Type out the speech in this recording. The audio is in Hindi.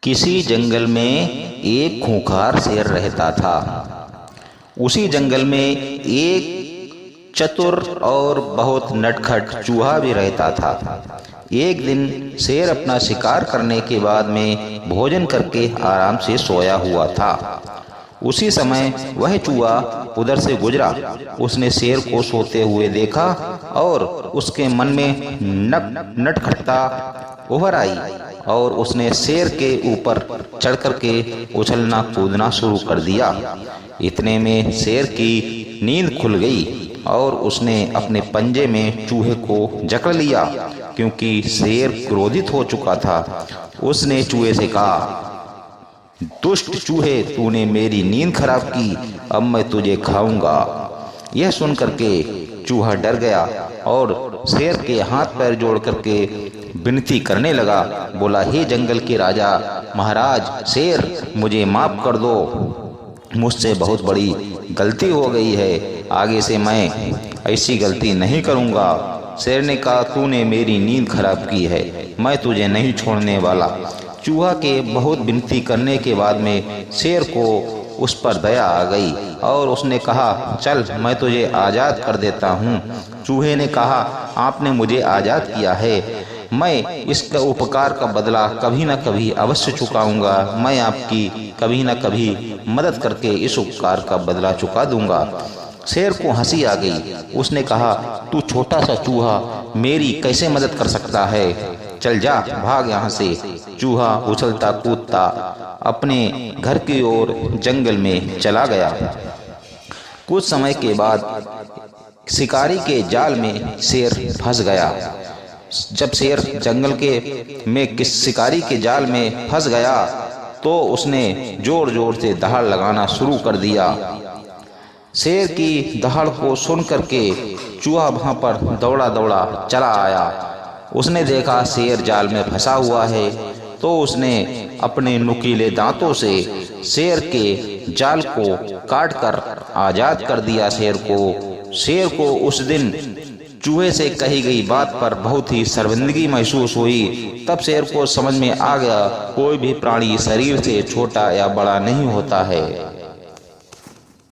किसी जंगल में एक खूंखार शेर रहता था। उसी जंगल में एक चतुर और बहुत नटखट चूहा भी रहता था। एक दिन शेर अपना शिकार करने के बाद में भोजन करके आराम से सोया हुआ था। उसी समय वह चूहा उधर से गुजरा। उसने शेर को सोते हुए देखा और उसके मन में नटखटता उभर आई और उसने शेर के ऊपर चढ़ करके उछलना कूदना शुरू कर दिया। इतने में शेर की नींद खुल गई और उसने अपने पंजे में चूहे को जकड़ लिया, क्योंकि शेर क्रोधित हो चुका था। उसने चूहे से कहा, दुष्ट चूहे, तूने मेरी नींद खराब की, अब मैं तुझे खाऊंगा। यह सुन करके चूहा डर गया और शेर के हाथ पैर जोड़ करके विनती करने लगा। बोला, हे जंगल के राजा महाराज शेर, मुझे माफ कर दो, मुझसे बहुत बड़ी गलती हो गई है, आगे से मैं ऐसी गलती नहीं करूंगा। शेर ने कहा, तूने मेरी नींद खराब की है, मैं तुझे नहीं छोड़ने वाला। चूहा के बहुत विनती करने के बाद में शेर को उस पर दया आ गई और उसने कहा, चल मैं तुझे आज़ाद कर देता हूँ। चूहे ने कहा, आपने मुझे आज़ाद किया है, मैं इसका उपकार का बदला कभी न कभी अवश्य चुकाऊंगा। मैं आपकी कभी न कभी मदद करके इस उपकार का बदला चुका दूंगा। शेर को हंसी आ गई। उसने कहा, तू छोटा सा चूहा मेरी कैसे मदद कर सकता है, चल जा, भाग यहाँ से। चूहा उछलता कूदता अपने घर की ओर जंगल में चला गया। कुछ समय के बाद शिकारी के जाल में शेर फंस गया। जब शेर जंगल में शिकारी के जाल में फंस गया तो उसने जोर जोर से दहाड़ लगाना शुरू कर दिया। शेर की दहाड़ को सुन करके चूहा वहां पर दौड़ा दौड़ा चला आया। उसने देखा शेर जाल में फंसा हुआ है, तो उसने अपने नुकीले दांतों से शेर के जाल को काटकर आजाद कर दिया शेर को उस दिन चूहे से कही गई बात पर बहुत ही शर्मिंदगी महसूस हुई। तब शेर को समझ में आ गया, कोई भी प्राणी शरीर से छोटा या बड़ा नहीं होता है।